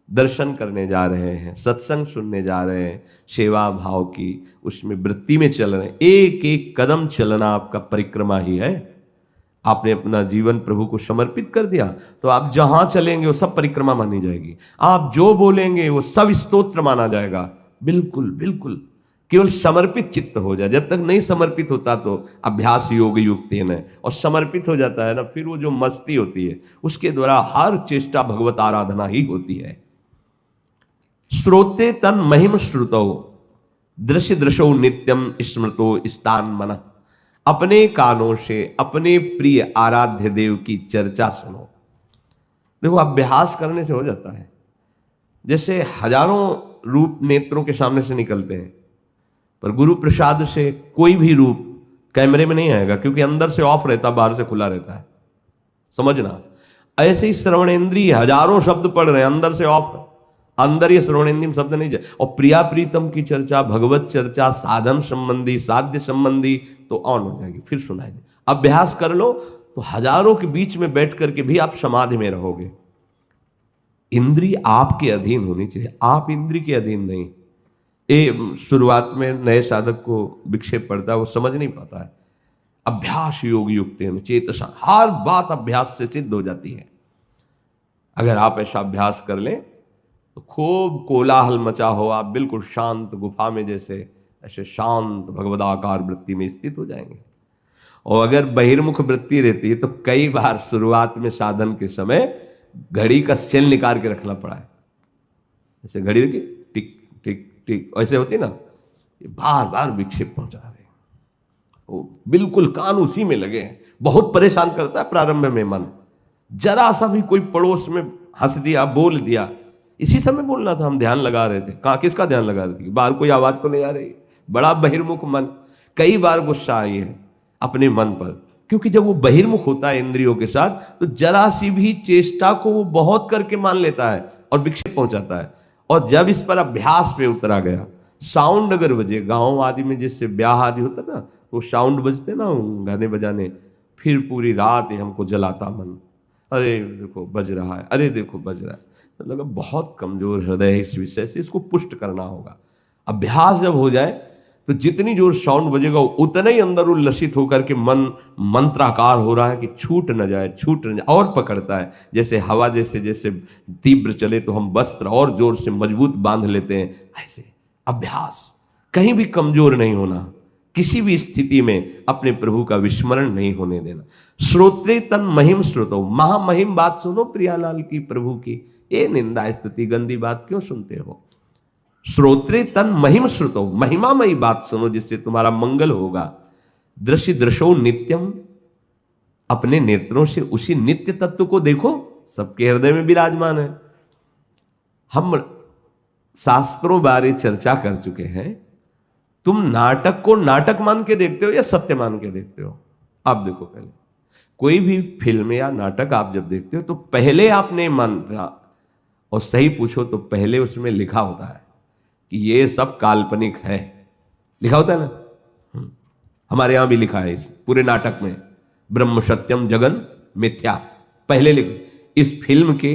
दर्शन करने जा रहे हैं, सत्संग सुनने जा रहे हैं, सेवा भाव की उसमें वृत्ति में चल रहे हैं, एक एक कदम चलना आपका परिक्रमा ही है। आपने अपना जीवन प्रभु को समर्पित कर दिया तो आप जहां चलेंगे वो सब परिक्रमा मानी जाएगी। आप जो बोलेंगे वो सब स्तोत्र माना जाएगा। बिल्कुल बिल्कुल, केवल समर्पित चित्त हो जाए। जब तक नहीं समर्पित होता तो अभ्यास योग युक्तेन है, और समर्पित हो जाता है ना, फिर वो जो मस्ती होती है उसके द्वारा हर चेष्टा भगवत आराधना ही होती है। श्रोते तन महिम श्रुतौ दृश्य दृशो नित्यम स्मृतो स्थान मन। अपने कानों से अपने प्रिय आराध्य देव की चर्चा सुनो। देखो, अभ्यास करने से हो जाता है। जैसे हजारों रूप नेत्रों के सामने से निकलते हैं, पर गुरु प्रसाद से कोई भी रूप कैमरे में नहीं आएगा, क्योंकि अंदर से ऑफ रहता, बाहर से खुला रहता है। समझना, ऐसे ही श्रवणेन्द्रिय हजारों शब्द पढ़ रहे हैं, अंदर से ऑफ है, अंदर ये श्रवणेन्द्रिय शब्द नहीं जाए। और प्रिया प्रीतम की चर्चा, भगवत चर्चा, साधन संबंधी, साध्य संबंधी तो ऑन हो जाएगी, फिर सुनाई दे। अभ्यास कर लो तो हजारों के बीच में बैठ करके भी आप समाधि में रहोगे। इंद्रिय आपके अधीन होनी चाहिए, आप इंद्रिय के अधीन नहीं। ये शुरुआत में नए साधक को विक्षेप पड़ता है, वो समझ नहीं पाता है। अभ्यास योग युक्त चेतसा, हर बात अभ्यास से सिद्ध हो जाती है। अगर आप ऐसा अभ्यास कर लें तो खूब कोलाहल मचा हो, आप बिल्कुल शांत गुफा में जैसे ऐसे शांत भगवदाकार वृत्ति में स्थित हो जाएंगे। और अगर बहिर्मुख वृत्ति रहती है तो कई बार शुरुआत में साधन के समय घड़ी का सेल निकाल के रखना पड़ा है। जैसे घड़ी रखी टिक टिक टिक ऐसे होती ना, ये बार बार विक्षेप पहुंचा रहे हैं, वो बिल्कुल कान उसी में लगे हैं। बहुत परेशान करता है प्रारंभ में मन। जरा सा भी कोई पड़ोस में हंस दिया, बोल दिया, इसी समय बोलना था, हम ध्यान लगा रहे थे, कहाँ किसका ध्यान लगा रहे थे, बाहर कोई आवाज तो नहीं आ रही। बड़ा बहिर्मुख मन, कई बार गुस्सा आई है अपने मन पर, क्योंकि जब वो बहिर्मुख होता है इंद्रियों के साथ तो जरा सी भी चेष्टा को वो बहुत करके मान लेता है और विक्षेप पहुंचाता है। और जब इस पर अभ्यास पे उतरा गया, साउंड अगर बजे, गांव आदि में जिससे ब्याह आदि होता ना, वो साउंड बजते ना गाने बजाने, फिर पूरी रात हमको जलाता मन, अरे देखो बज रहा है, अरे देखो बज रहा है। तो लगा बहुत कमजोर हृदय है इस विषय से, इसको पुष्ट करना होगा। अभ्यास जब हो जाए तो जितनी जोर साउंड बजेगा उतना ही अंदर उल्लसित होकर के मन मंत्राकार हो रहा है कि छूट न जाए, छूट न जाए, और पकड़ता है। जैसे हवा जैसे जैसे तीव्र चले तो हम वस्त्र और जोर से मजबूत बांध लेते हैं, ऐसे अभ्यास। कहीं भी कमजोर नहीं होना, किसी भी स्थिति में अपने प्रभु का विस्मरण नहीं होने देना। श्रोत्रे तन महिम श्रुतो, महामहिम बात सुनो प्रियालाल की, प्रभु की। ये निंदा स्तुति गंदी बात क्यों सुनते हो? श्रोत्रे तन महिम श्रुतो, महिमामयी बात सुनो जिससे तुम्हारा मंगल होगा। दृश्य दृशो नित्यम, अपने नेत्रों से उसी नित्य तत्व को देखो, सबके हृदय में विराजमान है। हम शास्त्रों बारे चर्चा कर चुके हैं। तुम नाटक को नाटक मान के देखते हो या सत्य मान के देखते हो? आप देखो, पहले कोई भी फिल्म या नाटक आप जब देखते हो तो पहले आपने माना, और सही पूछो तो पहले उसमें लिखा होता है कि ये सब काल्पनिक है, लिखा होता है ना। हमारे यहां भी लिखा है इस पूरे नाटक में, ब्रह्म सत्यम जगन मिथ्या, पहले लिख। इस फिल्म के,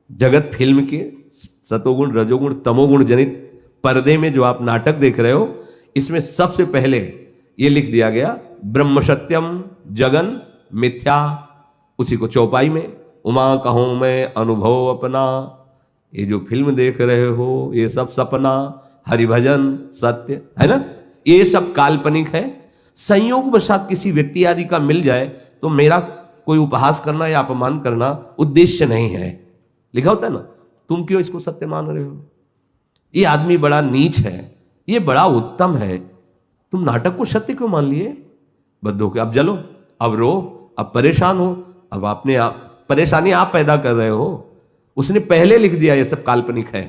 जगत फिल्म के सतोगुण रजोगुण तमोगुण जनित पर्दे में जो आप नाटक देख रहे हो, इसमें सबसे पहले ये लिख दिया गया ब्रह्म सत्यम जगन मिथ्या। उसी को चौपाई में उमा कहूं मैं अनुभव अपना, ये जो फिल्म देख रहे हो ये सब सपना, हरिभजन सत्य है ना, ये सब काल्पनिक है। संयोग वशात किसी व्यक्ति आदि का मिल जाए तो मेरा कोई उपहास करना या अपमान करना उद्देश्य नहीं है, लिखा होता है ना। तुम क्यों इसको सत्य मान रहे हो? ये आदमी बड़ा नीच है, ये बड़ा उत्तम है, तुम नाटक को सत्य क्यों मान लिए? बद्दो के अब जलो, अब रो, अब परेशान हो, अब आपने परेशानी आप पैदा कर रहे हो। उसने पहले लिख दिया ये सब काल्पनिक है,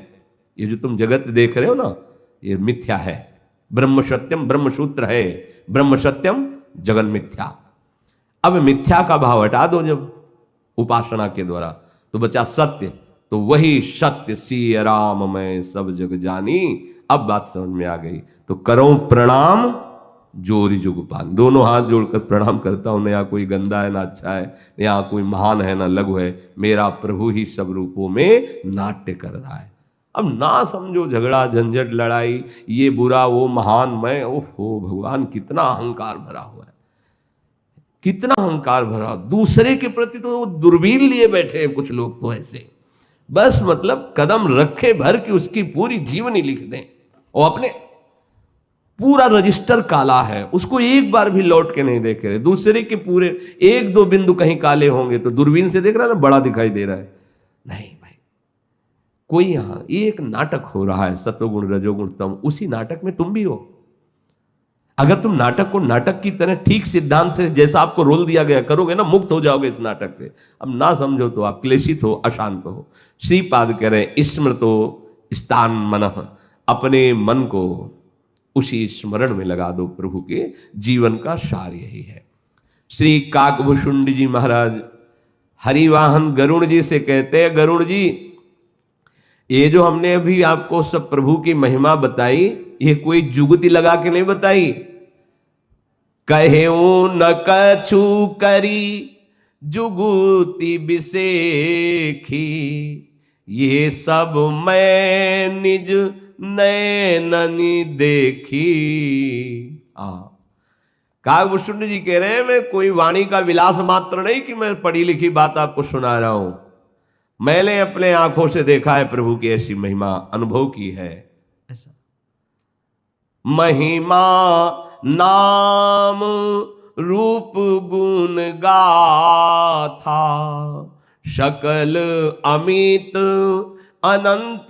ये जो तुम जगत देख रहे हो ना ये मिथ्या है। ब्रह्म सत्यम, ब्रह्म सूत्र है, ब्रह्म सत्यम जगन मिथ्या। अब मिथ्या का भाव हटा दो जब उपासना के द्वारा, तो बचा सत्य। तो वही सत्य सिय राम मैं सब जग जानी। अब बात समझ में आ गई, तो करो प्रणाम जोरी जुगपान, दोनों हाथ जोड़कर प्रणाम करता हूं। न यहाँ कोई गंदा है, ना अच्छा है, न यहाँ कोई महान है, ना लघु है, मेरा प्रभु ही सब रूपों में नाट्य कर रहा है। अब ना समझो झगड़ा झंझट लड़ाई, ये बुरा वो महान मैं, ओहो भगवान कितना अहंकार भरा हुआ है, कितना अहंकार भरा। दूसरे के प्रति तो दूरबीन लिए बैठे हैं कुछ लोग तो ऐसे, बस मतलब कदम रखे भर कि उसकी पूरी जीवनी लिख दें, और अपने पूरा रजिस्टर काला है, उसको एक बार भी लौट के नहीं देख रहे। दूसरे के पूरे एक दो बिंदु कहीं काले होंगे तो दूरबीन से देख रहा है ना, बड़ा दिखाई दे रहा है। नहीं भाई, कोई यहां एक नाटक हो रहा है, सतोगुण रजोगुण तम, उसी नाटक में तुम भी हो। अगर तुम नाटक को नाटक की तरह ठीक सिद्धांत से जैसा आपको रोल दिया गया करोगे ना, मुक्त हो जाओगे इस नाटक से। अब ना समझो तो आप क्लेशित हो, अशांत हो। श्रीपाद कह रहे स्मृतो स्थान मनः, अपने मन को उसी स्मरण में लगा दो। प्रभु के जीवन का सार यही है। श्री काकभूषुंड जी महाराज हरिवाहन गरुण जी से कहते हैं, गरुण जी ये जो हमने अभी आपको सब प्रभु की महिमा बताई, ये कोई जुगती लगा के नहीं बताई। कहे न कछु करी जुगुती बिसेखी, ये सब मैं निज नैननी देखी। काकभूषुंड जी कह रहे हैं, मैं कोई वाणी का विलास मात्र नहीं कि मैं पढ़ी लिखी बात आपको सुना रहा हूं, मैंने अपने आंखों से देखा है प्रभु की ऐसी महिमा, अनुभव की है। ऐसा महिमा नाम रूप गुण गाथा, सकल अमित अनंत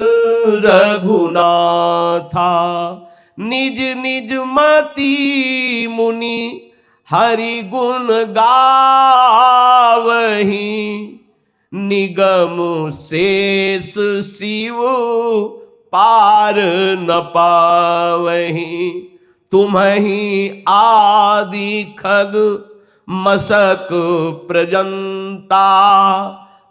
रघुनाथा, निज निज मति मुनि हरि गुण गावही, निगम शेष शिव पार न पावही। तुम्हीं आदि खग मसक प्रजंता,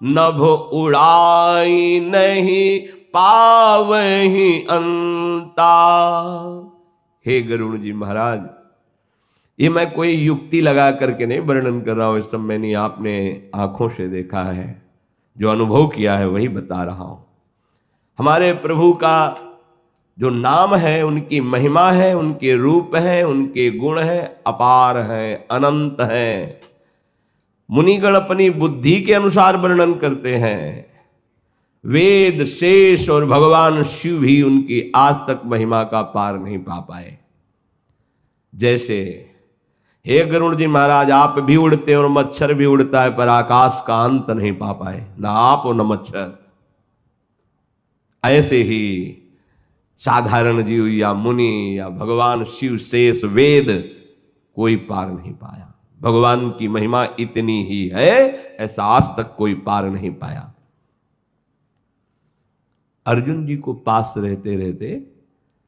नभ उड़ाई नहीं पावही अंता। हे गरुण जी महाराज, ये मैं कोई युक्ति लगा करके नहीं वर्णन कर रहा हूं, इस सब मैंने आपने आंखों से देखा है, जो अनुभव किया है वही बता रहा हूं। हमारे प्रभु का जो नाम है, उनकी महिमा है, उनके रूप है, उनके गुण है, अपार है, अनंत है। मुनिगण अपनी बुद्धि के अनुसार वर्णन करते हैं, वेद शेष और भगवान शिव भी उनकी आज तक महिमा का पार नहीं पा पाए। जैसे हे गरुण जी महाराज, आप भी उड़ते और मच्छर भी उड़ता है, पर आकाश का अंत नहीं पा पाए, ना आप और न मच्छर। ऐसे ही साधारण जीव या मुनि या भगवान शिव शेष वेद कोई पार नहीं पाया। भगवान की महिमा इतनी ही है, ऐसा आज तक कोई पार नहीं पाया। अर्जुन जी को पास रहते रहते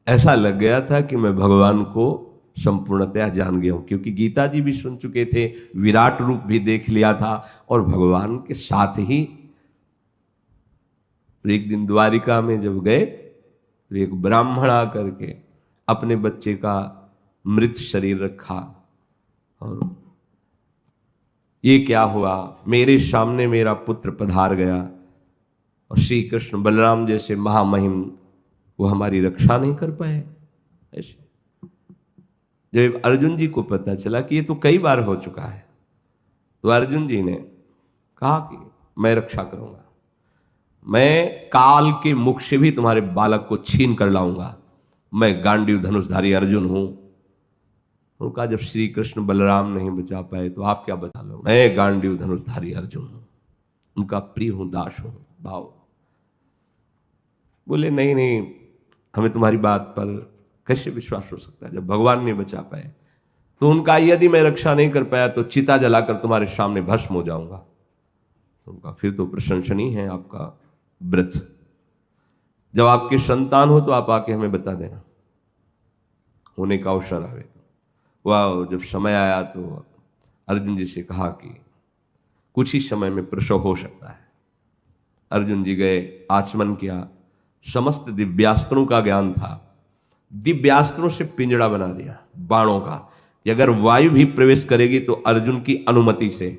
ऐसा लग गया था कि मैं भगवान को संपूर्णतया जान गया हूं, क्योंकि गीता जी भी सुन चुके थे, विराट रूप भी देख लिया था, और भगवान के साथ ही। तो एक दिन द्वारिका में जब गए तो एक ब्राह्मण आकर के अपने बच्चे का मृत शरीर रखा, और ये क्या हुआ, मेरे सामने मेरा पुत्र पधार गया, और श्री कृष्ण बलराम जैसे महामहिम वो हमारी रक्षा नहीं कर पाए। ऐसे जब अर्जुन जी को पता चला कि ये तो कई बार हो चुका है, तो अर्जुन जी ने कहा कि मैं रक्षा करूंगा, मैं काल के मुख से भी तुम्हारे बालक को छीन कर लाऊंगा, मैं गांडीव धनुषधारी अर्जुन हूं। उनका जब श्री कृष्ण बलराम नहीं बचा पाए तो आप क्या बचा लो, मैं गांडीव धनुषधारी अर्जुन हूं, उनका प्रिय हूं, दास हूं, भाव। बोले नहीं नहीं, हमें तुम्हारी बात पर कैसे विश्वास हो सकता है, जब भगवान नहीं बचा पाए। तो उनका यदि मैं रक्षा नहीं कर पाया तो चिता जलाकर तुम्हारे सामने भस्म हो जाऊंगा। उनका फिर तो प्रशंसनीय है आपका व्रत, जब आपके संतान हो तो आप आके हमें बता देना, होने का अवसर आवे। वाह, जब समय आया तो अर्जुन जी से कहा कि कुछ ही समय में प्रसव हो सकता है। अर्जुन जी गए, आचमन किया, समस्त दिव्यास्त्रों का ज्ञान था, दिव्यास्त्रों से पिंजड़ा बना दिया बाणों का कि अगर वायु भी प्रवेश करेगी तो अर्जुन की अनुमति से,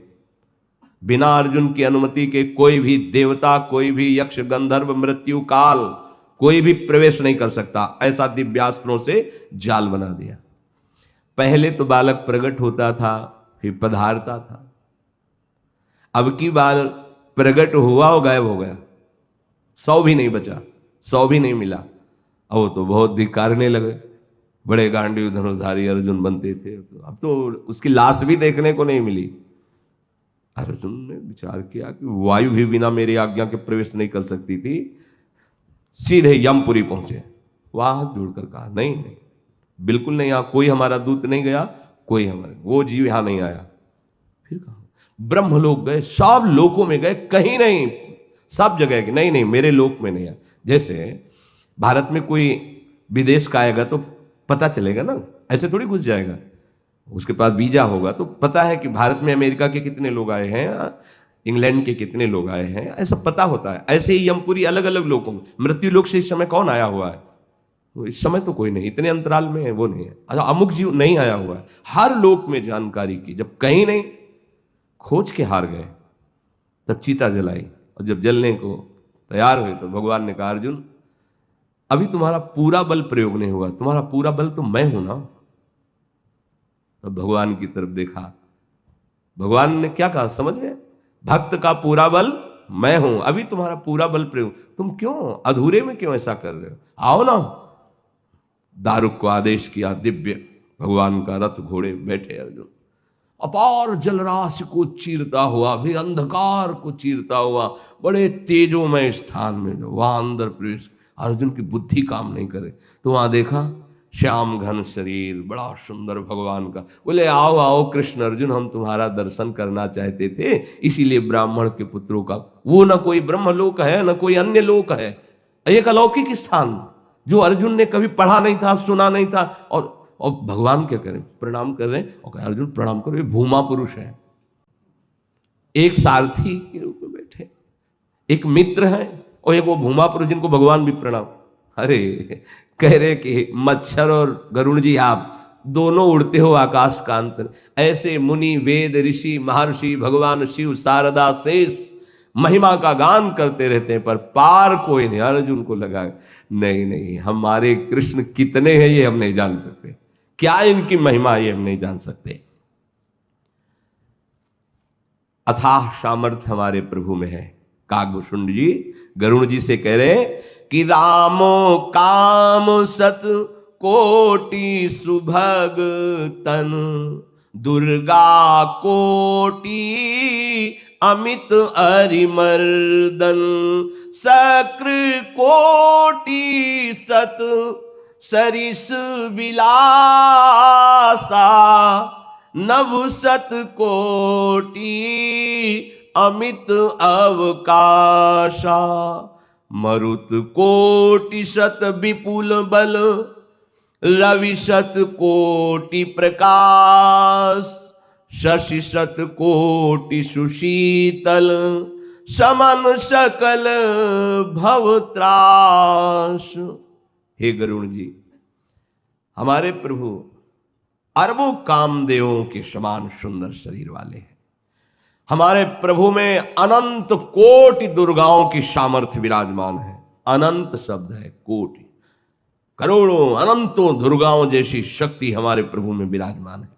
बिना अर्जुन की अनुमति के कोई भी देवता, कोई भी यक्ष, गंधर्व, मृत्यु, काल कोई भी प्रवेश नहीं कर सकता। ऐसा दिव्यास्त्रों से जाल बना दिया। पहले तो बालक प्रकट होता था, फिर पधारता था। अब की बार प्रकट हुआ और गायब हो गया, 100 भी नहीं बचा, 100 भी नहीं मिला। अब वो तो बहुत धिक्कारने लगे। बड़े गांडीव धनुर्धारी अर्जुन बनते थे, अब तो उसकी लाश भी देखने को नहीं मिली। अर्जुन ने विचार किया कि वायु भी बिना मेरी आज्ञा के प्रवेश नहीं कर सकती थी। सीधे यमपुरी पहुंचे, वहां हाथ जोड़कर कहा नहीं नहीं, बिल्कुल नहीं, यहां कोई हमारा दूत नहीं गया, कोई हमारे वो जीव यहां नहीं आया। फिर कहा ब्रह्मलोक गए, सब लोकों में गए, कहीं नहीं, सब जगह के नहीं नहीं, मेरे लोक में नहीं आया। जैसे भारत में कोई विदेश का आएगा तो पता चलेगा ना, ऐसे थोड़ी घुस जाएगा। उसके पास वीजा होगा तो पता है कि भारत में अमेरिका के कितने लोग आए हैं, इंग्लैंड के कितने लोग आए हैं, ऐसा पता होता है। ऐसे ही यमपुरी अलग अलग लोगों, मृत्यु लोक से इस समय कौन आया हुआ है, तो इस समय तो कोई नहीं, इतने अंतराल में है वो नहीं है। अच्छा, अमुक जीव नहीं आया हुआ है, हर लोक में जानकारी की। जब कहीं नहीं, खोज के हार गए, तब चीता जलाई, और जब जलने को तैयार हुए तो भगवान ने कहा अर्जुन अभी तुम्हारा पूरा बल प्रयोग नहीं हुआ, तुम्हारा पूरा बल तो मैं हूं ना। तब भगवान की तरफ देखा, भगवान ने क्या कहा समझ में, भक्त का पूरा बल मैं हूं, अभी तुम्हारा पूरा बल प्रयोग, तुम क्यों अधूरे में क्यों ऐसा कर रहे हो, आओ ना। दारुक को आदेश किया, दिव्य भगवान का रथ घोड़े बैठे अर्जुन, अपार जलराशि को चीरता हुआ, भी अंधकार को चीरता हुआ, बड़े तेजोमय स्थान में जो वहां अंदर प्रवेश, अर्जुन की बुद्धि काम नहीं करे तो वहां देखा श्याम घन शरीर, बड़ा सुंदर भगवान का। बोले आओ आओ कृष्ण अर्जुन, हम तुम्हारा दर्शन करना चाहते थे, इसीलिए ब्राह्मण के पुत्रों का, वो न कोई ब्रह्मलोक है न कोई अन्य लोक है, एक अलौकिक स्थान जो अर्जुन ने कभी पढ़ा नहीं था, सुना नहीं था। और भगवान क्या करें, प्रणाम कर रहे हैं और कहे अर्जुन प्रणाम करो, ये भूमा पुरुष है, एक सारथी के रूप में बैठे, एक मित्र है और एक वो भूमा पुरुष जिनको भगवान भी प्रणाम। अरे कह रहे कि मच्छर और गरुण जी आप दोनों उड़ते हो आकाश का अंतर, ऐसे मुनि वेद ऋषि महर्षि भगवान शिव शारदा शेष महिमा का गान करते रहते हैं, पर पार कोई नहीं। अर्जुन को लगा नहीं नहीं, हमारे कृष्ण कितने हैं ये हम नहीं जान सकते, क्या इनकी महिमा ये हम नहीं जान सकते। अथाह सामर्थ्य हमारे प्रभु में है। काकभूषुंड जी गरुण जी से कह रहे कि रामो काम सत कोटि सुभग तन, दुर्गा कोटि अमित अरिमर्दन, शक्र कोटि सत सरिस विलासा, नभ सत कोटि अमित अवकाशा, मरुत कोटि सत विपुल बल, रवि सत कोटि प्रकाश, शशि सत कोटि सुशीतल, समन सकल भवत्रास। हे गरुण जी, हमारे प्रभु अरबों कामदेवों के समान सुंदर शरीर वाले हैं। हमारे प्रभु में अनंत कोटि दुर्गाओं की सामर्थ्य विराजमान है। अनंत शब्द है, कोटि, करोड़ों अनंतों दुर्गाओं जैसी शक्ति हमारे प्रभु में विराजमान है।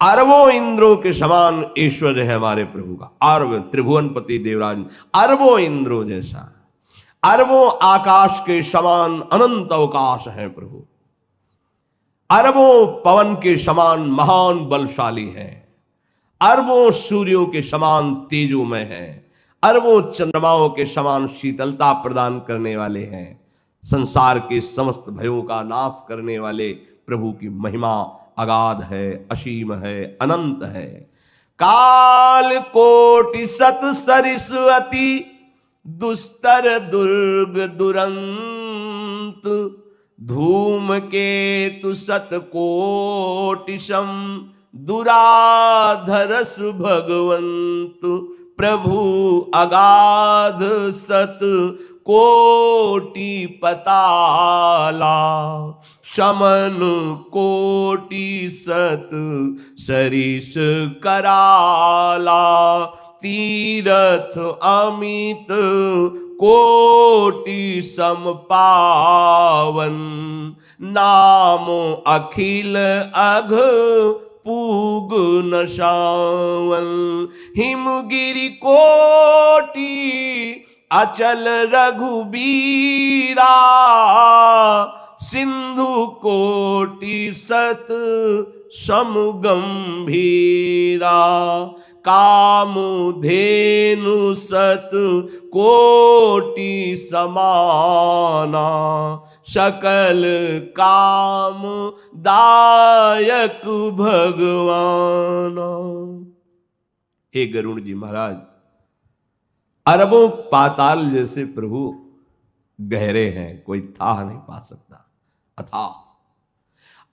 अरबों इंद्रों के समान ऐश्वर्य है हमारे प्रभु का। अरब त्रिभुवनपति देवराज अरबों इंद्रों जैसा, अरबों आकाश के समान अनंत अवकाश है प्रभु। अरबों पवन के समान महान बलशाली है, अरबों सूर्यों के समान तेजोमय है, अरबों चंद्रमाओं के समान शीतलता प्रदान करने वाले हैं। संसार के समस्त भयों का नाश करने वाले प्रभु की महिमा अगाध है, असीम है, अनंत है। काल कोटि सत सरिस्वती, दुस्तर दुर्ग दुरंत, धूम केतु सत कोटिशम, दुराधरस भगवंत, प्रभु अगाध सत कोटि पताला, शमन कोटि सत सरिस कराला, तीरथ अमित कोटि सम पावन, नाम अखिल अघ पूग न शावल, हिमगिरि कोटि अचल रघुबीरा, सिंधु कोटि सत सम गंभीरा, कामधेनु सत कोटि समाना, सकल काम दायक भगवाना। हे गरुड़ जी महाराज, अरबों पाताल जैसे प्रभु गहरे हैं, कोई था नहीं पा सकता, अथाह।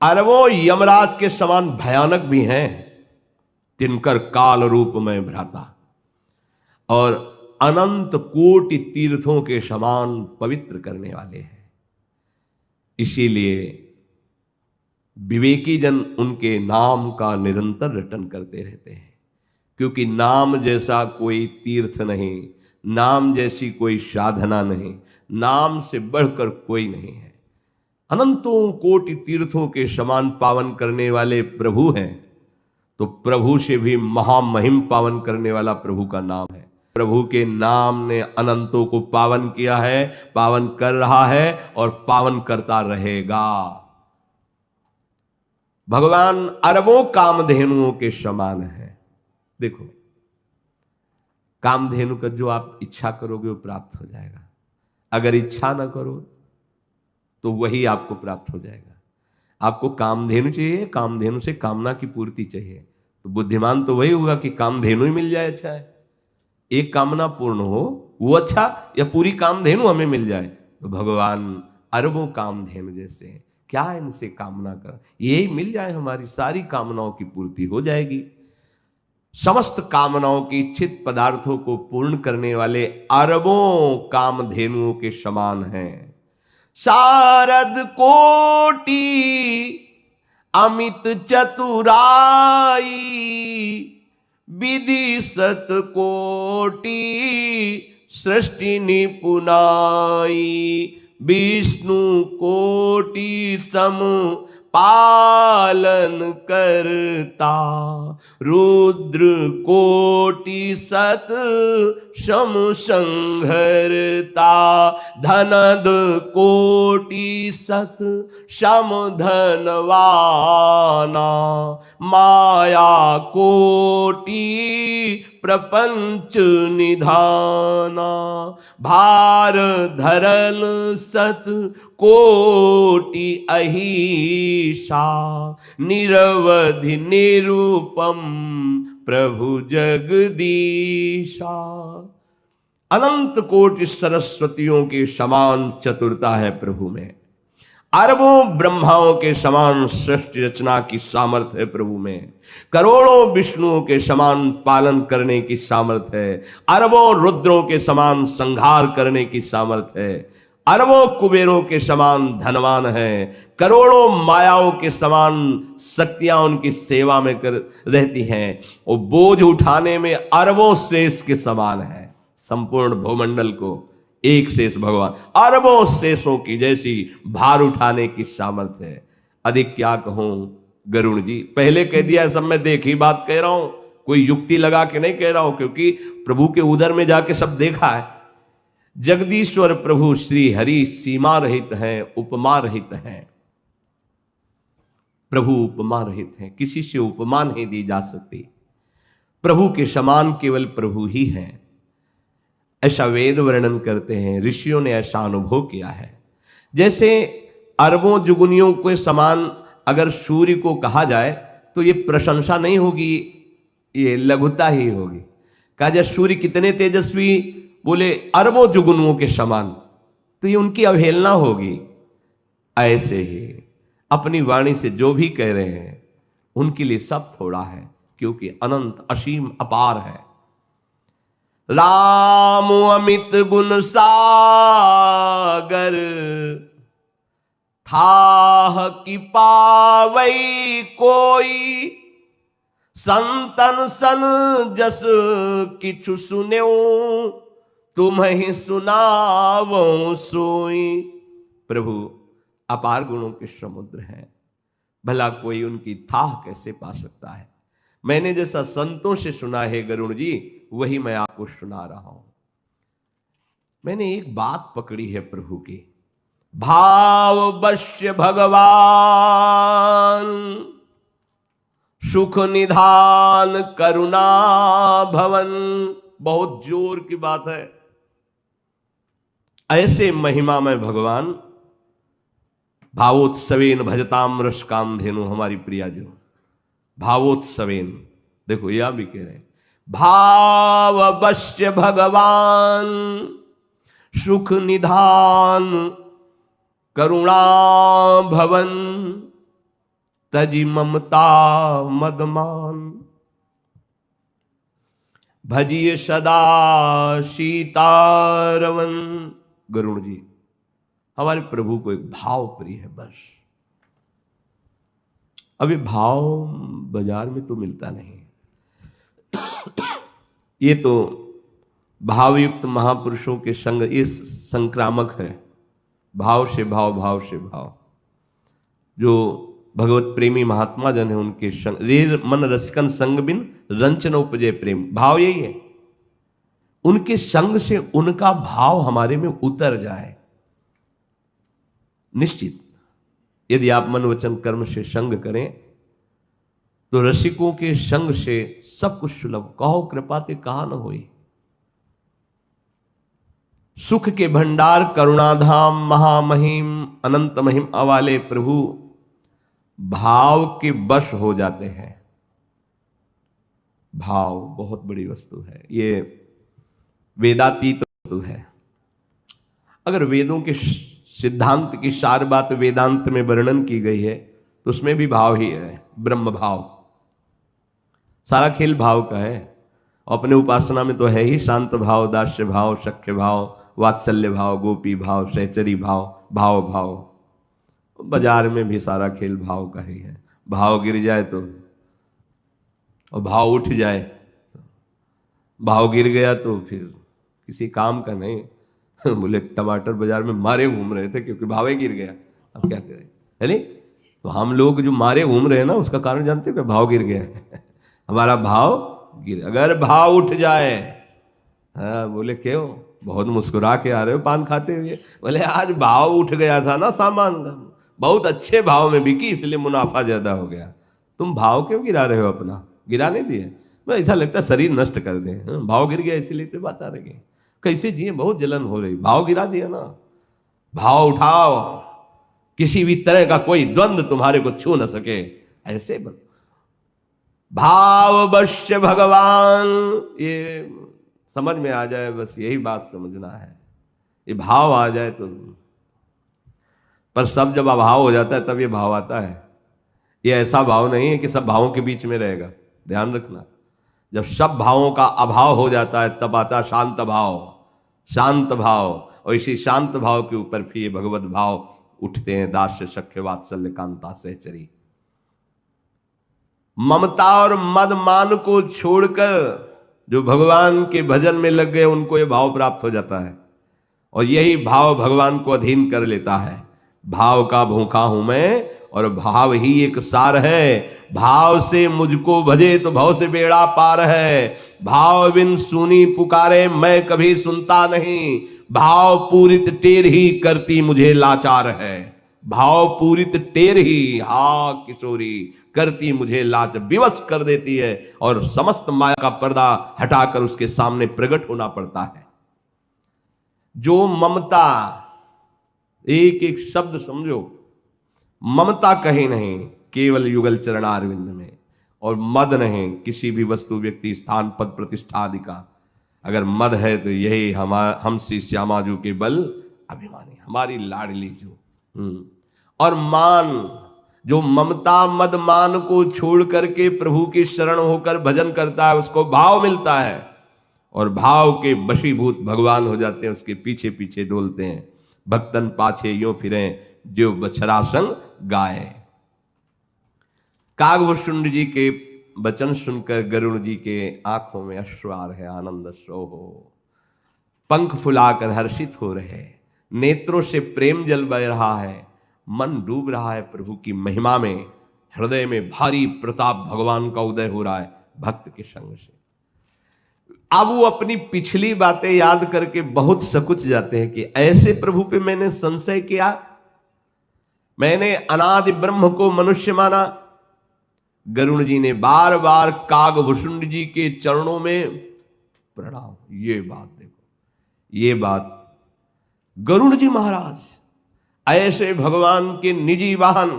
अरबों यमराज के समान भयानक भी हैं, तिनकर काल रूप में भ्राता, और अनंत कोटि तीर्थों के समान पवित्र करने वाले हैं। इसीलिए विवेकी जन उनके नाम का निरंतर रटन करते रहते हैं, क्योंकि नाम जैसा कोई तीर्थ नहीं, नाम जैसी कोई साधना नहीं, नाम से बढ़कर कोई नहीं है। अनंतों कोटि तीर्थों के समान पावन करने वाले प्रभु हैं, तो प्रभु से भी महामहिम पावन करने वाला प्रभु का नाम है। प्रभु के नाम ने अनंतों को पावन किया है, पावन कर रहा है और पावन करता रहेगा। भगवान अरबों कामधेनुओं के समान है। देखो, कामधेनु का जो आप इच्छा करोगे वो प्राप्त हो जाएगा, अगर इच्छा ना करो तो वही आपको प्राप्त हो जाएगा। आपको कामधेनु चाहिए, कामधेनु से कामना की पूर्ति चाहिए, तो बुद्धिमान तो वही होगा कि कामधेनु ही मिल जाए, अच्छा है। एक कामना पूर्ण हो वो अच्छा, या पूरी कामधेनु हमें मिल जाए। तो भगवान अरबों कामधेनु जैसे, क्या इनसे कामना कर, यही मिल जाए हमारी सारी कामनाओं की पूर्ति हो जाएगी। समस्त कामनाओं की इच्छित पदार्थों को पूर्ण करने वाले अरबों कामधेनुओं के समान हैं। शारद कोटि अमित चतुराई, विधि सत कोटि सृष्टि निपुनाई, विष्णु कोटि सम पालन करता, रुद्र कोटि सत सम संघरता, धनद कोटि सत सम धनवाना, माया कोटि प्रपंच निधाना, भार धरल सत कोटि अहिषा, निरवधि निरूपम प्रभु जगदीशा। अनंत कोटि सरस्वतियों के समान चतुरता है प्रभु में, अरबों ब्रह्माओं के समान सृष्टि रचना की सामर्थ्य है प्रभु में, करोड़ों विष्णुओं के समान पालन करने की सामर्थ्य है, अरबों रुद्रों के समान संहार करने की सामर्थ्य है, अरबों कुबेरों के समान धनवान है, करोड़ों मायाओं के समान शक्तियां उनकी सेवा में रहती हैं, और बोझ उठाने में अरबों शेष के समान है। संपूर्ण भूमंडल को एक शेष भगवान अरबों शेषों की जैसी भार उठाने की सामर्थ्य है। अधिक क्या कहूं गरुड़ जी, पहले कह दिया, सब मैं देखी बात कह रहा हूं, कोई युक्ति लगा के नहीं कह रहा हूं, क्योंकि प्रभु के उदर में जाके सब देखा है। जगदीश्वर प्रभु श्री हरि सीमा रहित हैं, उपमा रहित हैं। प्रभु उपमा रहित हैं, किसी से उपमा नहीं दी जा सकती। प्रभु के समान केवल प्रभु ही हैं, ऐसा वेद वर्णन करते हैं, ऋषियों ने ऐसा अनुभव किया है। जैसे अरबों जुगुनियों के समान अगर सूर्य को कहा जाए तो ये प्रशंसा नहीं होगी, ये लघुता ही होगी। कहा जाए सूर्य कितने तेजस्वी, बोले अरबों जुगुनुओं के समान, तो ये उनकी अवहेलना होगी। ऐसे ही अपनी वाणी से जो भी कह रहे हैं उनके लिए सब थोड़ा है, क्योंकि अनंत असीम अपार है। राम अमित गुण सागर, थाह कि पावई कोई, संतन सन जस किछु सुन्यो, तुम्हें सुनावो सोई। प्रभु अपार गुणों के समुद्र हैं, भला कोई उनकी थाह कैसे पा सकता है। मैंने जैसा संतों से सुना है गरुण जी, वही मैं आपको सुना रहा हूं। मैंने एक बात पकड़ी है प्रभु की, भाव वश्य भगवान, सुख निधान करुणा भवन। बहुत जोर की बात है। ऐसे महिमा में भगवान भावोत्सवेन भजताम रस काम धेनु, हमारी प्रिया जो भावोत्सवेन, देखो यह भी कह रहे हैं, भाव वश्य भगवान, सुख निधान करुणा भवन, तजी ममता मदमान, भजिए सदा सीतारवन। गरुण जी, हमारे प्रभु को एक भाव प्रिय है बस। अभी भाव बाजार में तो मिलता नहीं। ये तो भावयुक्त महापुरुषों के संग, ये संक्रामक है, भाव से भाव, भाव से भाव। जो भगवत प्रेमी महात्मा जन है उनके संग, रे मन रसिकन संग बिन रंचन उपजे प्रेम, भाव यही है। उनके संग से उनका भाव हमारे में उतर जाए, निश्चित यदि आप मन वचन कर्म से संग करें तो रसिकों के संग से सब कुछ सुलभ। कहो कृपा ते कहा न होई, सुख के भंडार करुणाधाम महामहिम अनंत महिम अवाले प्रभु भाव के वश हो जाते हैं। भाव बहुत बड़ी वस्तु है, ये वेदातीत वस्तु है। अगर वेदों के सिद्धांत की सार बात वेदांत में वर्णन की गई है तो उसमें भी भाव ही है, ब्रह्म भाव। सारा खेल भाव का है। अपने उपासना में तो है ही शांत भाव, दास्य भाव, सख्य भाव, वात्सल्य भाव, गोपी भाव, सहचरी भाव, भाव भाव। बाजार में भी सारा खेल भाव का ही है। भाव गिर जाए तो, और भाव उठ जाए, भाव गिर गया तो फिर किसी काम का नहीं। बोले टमाटर बाजार में मारे घूम रहे थे क्योंकि भाव गिर गया, अब क्या करें, है नहीं? तो हम लोग जो मारे घूम रहे हैं ना, उसका कारण जानते हो कि भाव गिर गया। हमारा भाव गिर, अगर भाव उठ जाए, हाँ बोले क्यों बहुत मुस्कुरा के आ रहे हो पान खाते हुए? बोले आज भाव उठ गया था ना, सामान बहुत अच्छे भाव में बिकी इसलिए मुनाफा ज्यादा हो गया। तुम भाव क्यों गिरा रहे हो अपना? गिराने दिए, मैं ऐसा लगता है शरीर नष्ट कर दे। भाव गिर गया इसीलिए तो बात आ रही है। कैसे जिए, बहुत जलन हो रही, भाव गिरा दिया ना। भाव उठाओ, किसी भी तरह का कोई द्वंद्व तुम्हारे को छू न सके, ऐसे भाव वश्य भगवान। ये समझ में आ जाए, बस यही बात समझना है। ये भाव आ जाए तो, पर सब जब अभाव हो जाता है तब ये भाव आता है। ये ऐसा भाव नहीं है कि सब भावों के बीच में रहेगा, ध्यान रखना। जब सब भावों का अभाव हो जाता है तब आता शांत भाव, शांत भाव। और इसी शांत भाव के ऊपर फिर ये भगवत भाव उठते हैं, दास्य सख्य वात्सल्य कांता सहचरी। ममता और मद मान को छोड़कर जो भगवान के भजन में लग गए उनको ये भाव प्राप्त हो जाता है, और यही भाव भगवान को अधीन कर लेता है। भाव का भूखा हूं मैं, और भाव ही एक सार है। भाव से मुझको भजे तो भाव से बेड़ा पार है। भाव बिन सुनी पुकारे मैं कभी सुनता नहीं। भाव पूरित टेर ही करती मुझे लाचार है। भाव पूरित टेर ही, हा किशोरी, करती मुझे लाच, विवश कर देती है, और समस्त माया का पर्दा हटाकर उसके सामने प्रकट होना पड़ता है। जो ममता, एक एक शब्द समझो, ममता कहीं नहीं, केवल युगल चरणारविंद में। और मद नहीं, किसी भी वस्तु व्यक्ति स्थान पद प्रतिष्ठा आदि का। अगर मद है तो यही हमसी श्यामा जू के बल अभिमानी, हमारी लाडली जो। और मान, जो ममता मद मान को छोड़ करके प्रभु की शरण होकर भजन करता है उसको भाव मिलता है। और भाव के वशीभूत भगवान हो जाते हैं, उसके पीछे पीछे डोलते हैं। भक्तन पाछे यूं फिरे जो बछड़ा संग गाए। कागभूषुंड जी के वचन सुनकर गरुड़ जी के आंखों में अश्रु आ रहे, आनंद अश्रु हो, पंख फुलाकर हर्षित हो रहे, नेत्रों से प्रेम जल बह रहा है, मन डूब रहा है प्रभु की महिमा में, हृदय में भारी प्रताप भगवान का उदय हो रहा है भक्त के संग से। अब वो अपनी पिछली बातें याद करके बहुत सकुच जाते हैं कि ऐसे प्रभु पे मैंने संशय किया, मैंने अनादि ब्रह्म को मनुष्य माना। गरुड़ जी ने बार बार कागभूषुंड जी के चरणों में प्रणाम। ये बात देखो, ये बात गरुड़ जी महाराज ऐसे भगवान के निजी वाहन,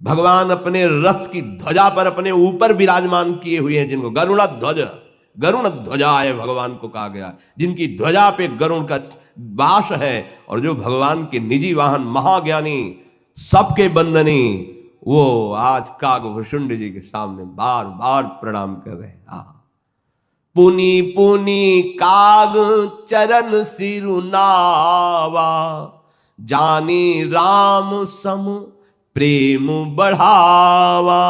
भगवान अपने रथ की ध्वजा पर अपने ऊपर विराजमान किए हुए हैं, जिनको गरुड़ ध्वजा है भगवान को कहा गया, जिनकी ध्वजा पे गरुड़ का वास है, और जो भगवान के निजी वाहन महाज्ञानी सबके बंदनी, वो आज कागभूषुंड जी के सामने बार बार प्रणाम कर रहे हैं। पुनि पुनि काग चरण सिरुनावा, जानी राम सम प्रेम बढ़ावा।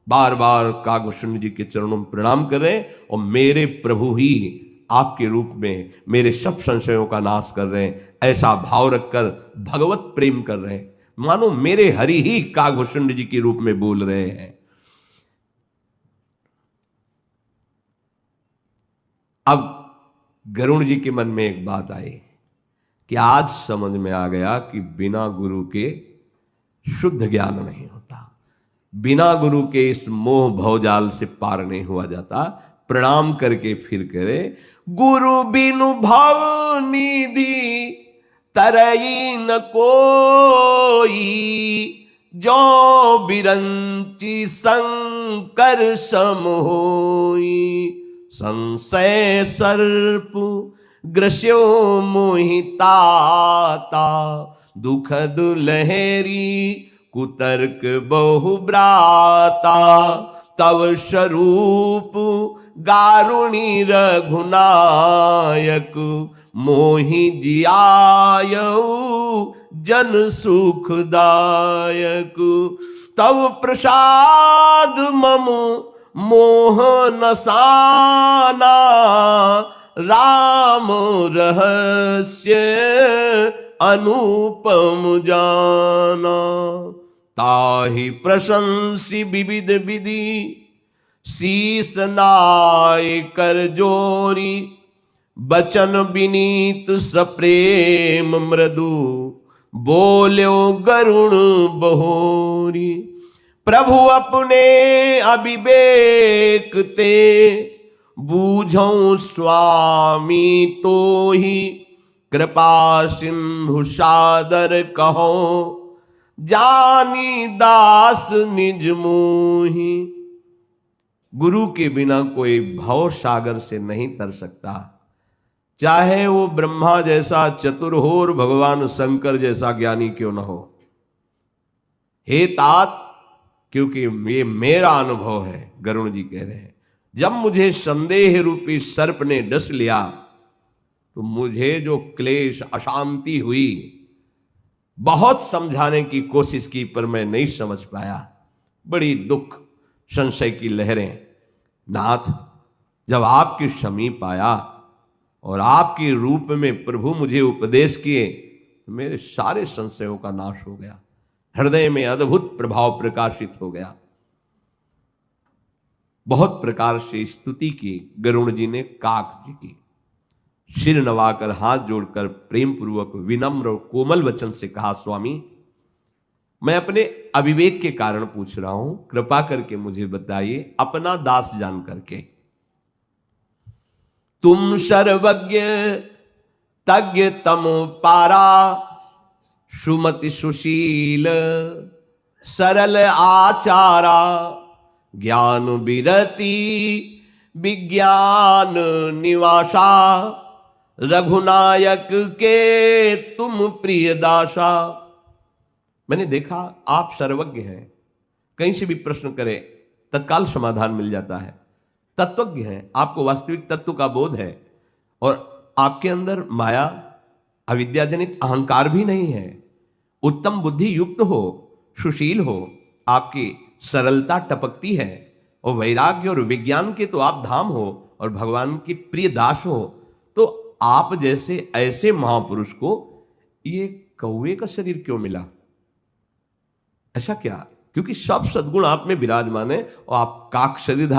बार बार कागभूषुंड जी के चरणों में प्रणाम कर रहे हैं, और मेरे प्रभु ही आपके रूप में मेरे सब संशयों का नाश कर रहे हैं, ऐसा भाव रखकर भगवत प्रेम कर रहे हैं, मानो मेरे हरि ही कागभूषुंड जी के रूप में बोल रहे हैं। अब गरुड़ जी के मन में एक बात आई कि आज समझ में आ गया कि बिना गुरु के शुद्ध ज्ञान नहीं होता, बिना गुरु के इस मोह भवजाल से पार नहीं हुआ जाता। प्रणाम करके फिर करे, गुरु बिनु भव निधि तरई न कोई, जो बिरंची शंकर सम होई। संशय सर्प ग्रस्यो मोहिताता, दुख दुलहरी कुतर्क बहुब्राता। तव स्वरूप गारुणी रघुनायक, मोहि जियायऊ जन सुखदायक। तव प्रसाद मम मोह नसाना, राम रहस्य अनुपम जाना। ताहि प्रशंसी विविध विधि, शीस नाय कर जोरी। बचन विनीत सप्रेम मृदु, बोल्यो गरुण बहोरी। प्रभु अपने अविवेक ते, बूझो स्वामी तो ही। कृपा सिंधु सादर कहो, जानी दास निज मोही। गुरु के बिना कोई भव सागर से नहीं तर सकता, चाहे वो ब्रह्मा जैसा चतुर हो और भगवान शंकर जैसा ज्ञानी क्यों न हो। हे तात, क्योंकि ये मेरा अनुभव है, गरुड़ जी कह रहे हैं, जब मुझे संदेह रूपी सर्प ने डस लिया तो मुझे जो क्लेश अशांति हुई, बहुत समझाने की कोशिश की पर मैं नहीं समझ पाया। बड़ी दुख संशय की लहरें। नाथ, जब आपके समीप आया और आपके रूप में प्रभु मुझे उपदेश किए तो मेरे सारे संशयों का नाश हो गया, हृदय में अद्भुत प्रभाव प्रकाशित हो गया। बहुत प्रकार से स्तुति की गरुड़ जी ने काक जी की। सिर नवाकर हाथ जोड़कर प्रेम पूर्वक विनम्र और कोमल वचन से कहा, स्वामी मैं अपने अविवेक के कारण पूछ रहा हूं, कृपा करके मुझे बताइए, अपना दास जान करके। तुम सर्वज्ञ तज्ञ तम पारा, सुमति सुशील सरल आचारा। ज्ञान विरति विज्ञान निवासा, रघुनायक के तुम प्रिय दासा। मैंने देखा आप सर्वज्ञ हैं, कहीं से भी प्रश्न करें तत्काल समाधान मिल जाता है। तत्वज्ञ हैं, आपको वास्तविक तत्व का बोध है और आपके अंदर माया अविद्या जनित अहंकार भी नहीं है, उत्तम बुद्धि युक्त हो, सुशील हो, आपकी सरलता टपकती है और वैराग्य और विज्ञान के तो आप धाम हो और भगवान की प्रिय दास हो, तो आप जैसे ऐसे महापुरुष को ये कौवे का शरीर क्यों मिला? ऐसा क्या? क्योंकि सब सद्गुण आप में विराजमान है और आप काक शरीर